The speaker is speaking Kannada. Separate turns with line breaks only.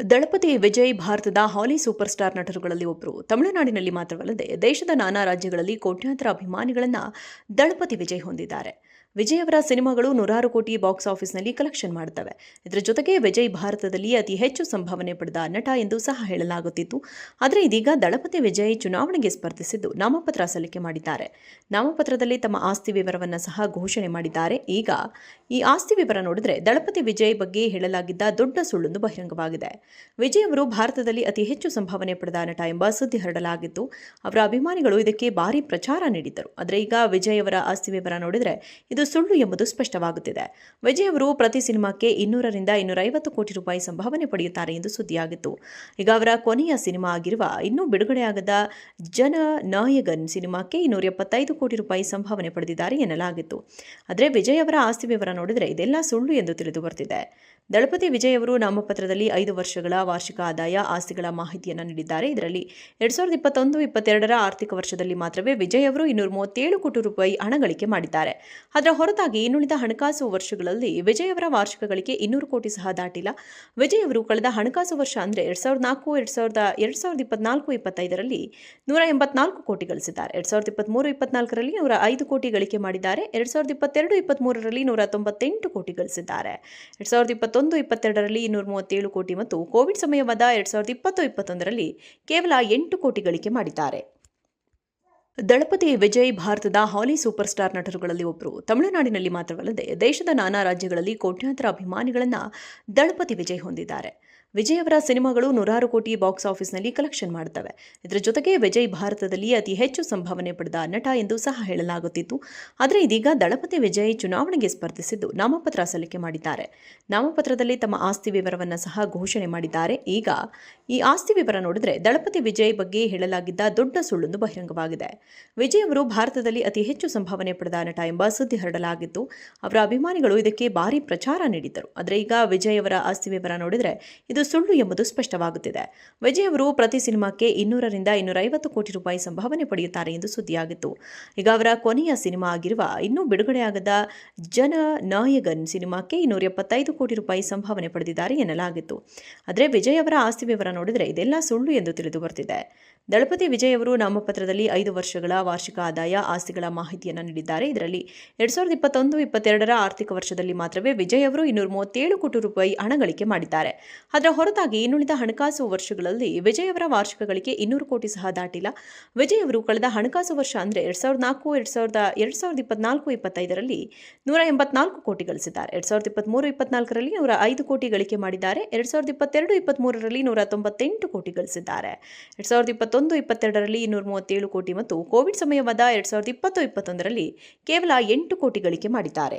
ದಳಪತಿ ವಿಜಯ್ ಭಾರತದ ಹಾಲಿ ಸೂಪರ್ ಸ್ಟಾರ್ ನಟರುಗಳಲ್ಲಿ ಒಬ್ಬರು. ತಮಿಳುನಾಡಿನಲ್ಲಿ ಮಾತ್ರವಲ್ಲದೆ ದೇಶದ ನಾನಾ ರಾಜ್ಯಗಳಲ್ಲಿ ಕೋಟ್ಯಾಂತರ ಅಭಿಮಾನಿಗಳನ್ನ ದಳಪತಿ ವಿಜಯ್ ಹೊಂದಿದ್ದಾರೆ. ವಿಜಯ್ ಅವರ ಸಿನಿಮಾಗಳು ನೂರಾರು ಕೋಟಿ ಬಾಕ್ಸ್ ಆಫೀಸ್ನಲ್ಲಿ ಕಲೆಕ್ಷನ್ ಮಾಡುತ್ತವೆ. ಇದರ ಜೊತೆಗೆ ವಿಜಯ್ ಭಾರತದಲ್ಲಿ ಅತಿ ಹೆಚ್ಚು ಸಂಭಾವನೆ ಪಡೆದ ನಟ ಎಂದು ಸಹ ಹೇಳಲಾಗುತ್ತಿತ್ತು. ಆದರೆ ಇದೀಗ ದಳಪತಿ ವಿಜಯ್ ಚುನಾವಣೆಗೆ ಸ್ಪರ್ಧಿಸಿದ್ದು ನಾಮಪತ್ರ ಸಲ್ಲಿಕೆ ಮಾಡಿದ್ದಾರೆ. ನಾಮಪತ್ರದಲ್ಲಿ ತಮ್ಮ ಆಸ್ತಿ ವಿವರವನ್ನು ಸಹ ಘೋಷಣೆ ಮಾಡಿದ್ದಾರೆ. ಈಗ ಈ ಆಸ್ತಿ ವಿವರ ನೋಡಿದ್ರೆ ದಳಪತಿ ವಿಜಯ್ ಬಗ್ಗೆ ಹೇಳಲಾಗಿದ್ದ ದೊಡ್ಡ ಸುಳ್ಳೊಂದು ಬಹಿರಂಗವಾಗಿದೆ. ವಿಜಯ್ ಅವರು ಭಾರತದಲ್ಲಿ ಅತಿ ಹೆಚ್ಚು ಸಂಭಾವನೆ ಪಡೆದ ನಟ ಎಂಬ ಸುದ್ದಿ ಹರಡಲಾಗಿತ್ತು. ಅವರ ಅಭಿಮಾನಿಗಳು ಇದಕ್ಕೆ ಭಾರಿ ಪ್ರಚಾರ ನೀಡಿದ್ದರು. ಆದರೆ ಈಗ ವಿಜಯ್ ಅವರ ಆಸ್ತಿ ವಿವರ ನೋಡಿದ್ರೆ ಇದು ಸುಳ್ಳು ಎಂಬುದು ಸ್ಪಷ್ಟವಾಗುತ್ತಿದೆ. ವಿಜಯ್ ಅವರು ಪ್ರತಿ ಸಿನಿಮಾಕ್ಕೆ 200 ರಿಂದ 250 ಕೋಟಿ ರೂಪಾಯಿ ಸಂಭಾವನೆ ಪಡೆಯುತ್ತಾರೆ ಎಂದು ಸುದ್ದಿಯಾಗಿತ್ತು. ಈಗ ಅವರ ಕೊನೆಯ ಸಿನಿಮಾ ಆಗಿರುವ ಇನ್ನೂ ಬಿಡುಗಡೆಯಾಗದ ಜನನಾಯಗನ್ ಸಿನಿಮಾಕ್ಕೆ 275 ಕೋಟಿ ರೂಪಾಯಿ ಸಂಭಾವನೆ ಪಡೆದಿದ್ದಾರೆ ಎನ್ನಲಾಗಿತ್ತು. ಆದರೆ ವಿಜಯ್ ಅವರ ಆಸ್ತಿ ವಿವರ ನೋಡಿದರೆ ಇದೆಲ್ಲ ಸುಳ್ಳು ಎಂದು ತಿಳಿದು ಬರ್ತಿದೆ. ದಳಪತಿ ವಿಜಯ್ ಅವರು ನಾಮಪತ್ರದಲ್ಲಿ 5 ವರ್ಷಗಳ ವಾರ್ಷಿಕ ಆದಾಯ ಆಸ್ತಿಗಳ ಮಾಹಿತಿಯನ್ನು ನೀಡಿದ್ದಾರೆ. ಇದರಲ್ಲಿ 2021-22ರ ಆರ್ಥಿಕ ವರ್ಷದಲ್ಲಿ ಮಾತ್ರವೇ ವಿಜಯ್ ಅವರು 237 ಕೋಟಿ ರೂಪಾಯಿ ಹಣ ಗಳಿಕೆ ಮಾಡಿದ್ದಾರೆ. ಅದರ ಹೊರತಾಗಿ ಇನ್ನುಳಿದ ಹಣಕಾಸು ವರ್ಷಗಳಲ್ಲಿ ವಿಜಯ್ ಅವರ ವಾರ್ಷಿಕ ಗಳಿಕೆ 200 ಕೋಟಿ ಸಹ ದಾಟಿಲ್ಲ. ವಿಜಯ್ ಅವರು ಕಳೆದ ಹಣಕಾಸು ವರ್ಷ ಅಂದರೆ 2024-25ರಲ್ಲಿ 184 ಕೋಟಿ ಗಳಿಸಿದ್ದಾರೆ. 2023-24ರಲ್ಲಿ 105 ಕೋಟಿ ಗಳಿಕೆ ಮಾಡಿದ್ದಾರೆ. 2022-23ರಲ್ಲಿ 198 ಕೋಟಿ ಗಳಿಸಿದ್ದಾರೆ. 2021-22ರಲ್ಲಿ 237 ಕೋಟಿ ಮತ್ತು ಕೋವಿಡ್ ಸಮಯವಾದ 2020-21ರಲ್ಲಿ ಕೇವಲ 8 ಕೋಟಿ ಗಳಿಕೆ ಮಾಡಿದ್ದಾರೆ. ದಳಪತಿ ವಿಜಯ್ ಭಾರತದ ಹಾಲಿ ಸೂಪರ್ ಸ್ಟಾರ್ ನಟರುಗಳಲ್ಲಿ ಒಬ್ಬರು. ತಮಿಳುನಾಡಿನಲ್ಲಿ ಮಾತ್ರವಲ್ಲದೆ ದೇಶದ ನಾನಾ ರಾಜ್ಯಗಳಲ್ಲಿ ಕೋಟ್ಯಾಂತರ ಅಭಿಮಾನಿಗಳನ್ನ ದಳಪತಿ ವಿಜಯ್ ಹೊಂದಿದ್ದಾರೆ. ವಿಜಯ್ ಅವರ ಸಿನಿಮಾಗಳು ನೂರಾರು ಕೋಟಿ ಬಾಕ್ಸ್ ಆಫೀಸ್ನಲ್ಲಿ ಕಲೆಕ್ಷನ್ ಮಾಡುತ್ತವೆ. ಇದರ ಜೊತೆಗೆ ವಿಜಯ್ ಭಾರತದಲ್ಲಿ ಅತಿ ಹೆಚ್ಚು ಸಂಭಾವನೆ ಪಡೆದ ನಟ ಎಂದು ಸಹ ಹೇಳಲಾಗುತ್ತಿತ್ತು. ಆದರೆ ಇದೀಗ ದಳಪತಿ ವಿಜಯ್ ಚುನಾವಣೆಗೆ ಸ್ಪರ್ಧಿಸಿದ್ದು ನಾಮಪತ್ರ ಸಲ್ಲಿಕೆ ಮಾಡಿದ್ದಾರೆ. ನಾಮಪತ್ರದಲ್ಲಿ ತಮ್ಮ ಆಸ್ತಿ ವಿವರವನ್ನು ಸಹ ಘೋಷಣೆ ಮಾಡಿದ್ದಾರೆ. ಈಗ ಈ ಆಸ್ತಿ ವಿವರ ನೋಡಿದ್ರೆ ದಳಪತಿ ವಿಜಯ್ ಬಗ್ಗೆ ಹೇಳಲಾಗಿದ್ದ ದೊಡ್ಡ ಸುಳ್ಳೊಂದು ಬಹಿರಂಗವಾಗಿದೆ. ವಿಜಯ್ ಅವರು ಭಾರತದಲ್ಲಿ ಅತಿ ಹೆಚ್ಚು ಸಂಭಾವನೆ ಪಡೆದ ನಟ ಎಂಬ ಸುದ್ದಿ ಹರಡಲಾಗಿತ್ತು. ಅವರ ಅಭಿಮಾನಿಗಳು ಇದಕ್ಕೆ ಭಾರಿ ಪ್ರಚಾರ ನೀಡಿದ್ದರು. ಆದರೆ ಈಗ ವಿಜಯ್ ಅವರ ಆಸ್ತಿ ವಿವರ ನೋಡಿದ್ರೆ ಇದು ಸುಳ್ಳು ಎಂಬುದು ಸ್ಪಷ್ಟವಾಗುತ್ತಿದೆ. ವಿಜಯ್ ಅವರು ಪ್ರತಿ ಸಿನಿಮಾಕ್ಕೆ 200 ರಿಂದ 250 ಕೋಟಿ ರೂಪಾಯಿ ಸಂಭಾವನೆ ಪಡೆಯುತ್ತಾರೆ ಎಂದು ಸುದ್ದಿಯಾಗಿತ್ತು. ಈಗ ಅವರ ಕೊನೆಯ ಸಿನಿಮಾ ಆಗಿರುವ ಇನ್ನೂ ಬಿಡುಗಡೆಯಾಗದ ಜನನಾಯಗನ್ ಸಿನಿಮಾಕ್ಕೆ 275 ಕೋಟಿ ರೂಪಾಯಿ ಸಂಭಾವನೆ ಪಡೆದಿದ್ದಾರೆ ಎನ್ನಲಾಗಿತ್ತು. ಆದರೆ ವಿಜಯ್ ಅವರ ಆಸ್ತಿ ವಿವರ ನೋಡಿದರೆ ಇದೆಲ್ಲ ಸುಳ್ಳು ಎಂದು ತಿಳಿದು ಬರ್ತಿದೆ. ದಳಪತಿ ವಿಜಯ್ ಅವರು ನಾಮಪತ್ರದಲ್ಲಿ 5 ವರ್ಷಗಳ ವಾರ್ಷಿಕ ಆದಾಯ ಆಸ್ತಿಗಳ ಮಾಹಿತಿಯನ್ನು ನೀಡಿದ್ದಾರೆ. ಇದರಲ್ಲಿ 2021-22ರ ಆರ್ಥಿಕ ವರ್ಷದಲ್ಲಿ ಮಾತ್ರವೇ ವಿಜಯ್ ಅವರು 237 ಕೋಟಿ ರೂಪಾಯಿ ಹಣ ಗಳಿಕೆ ಮಾಡಿದ್ದಾರೆ. ಅದರ ಹೊರತಾಗಿ ಇನ್ನುಳಿದ ಹಣಕಾಸು ವರ್ಷಗಳಲ್ಲಿ ವಿಜಯ್ ಅವರ ವಾರ್ಷಿಕ ಗಳಿಕೆ 200 ಕೋಟಿ ಸಹ ದಾಟಿಲ್ಲ. ವಿಜಯ್ ಅವರು ಕಳೆದ ಹಣಕಾಸು ವರ್ಷ ಅಂದರೆ 2024-25ರಲ್ಲಿ 184 ಕೋಟಿ ಗಳಿಸಿದ್ದಾರೆ. 2023-24ರಲ್ಲಿ 105 ಕೋಟಿ ಗಳಿಕೆ ಮಾಡಿದ್ದಾರೆ. 2022-23ರಲ್ಲಿ 198 ಕೋಟಿ ಗಳಿಸಿದ್ದಾರೆ. 2021-22ರಲ್ಲಿ 237 ಕೋಟಿ ಮತ್ತು ಕೋವಿಡ್ ಸಮಯವಾದ 2020-21ರಲ್ಲಿ ಕೇವಲ 8 ಕೋಟಿ ಗಳಿಕೆ ಮಾಡಿದ್ದಾರೆ.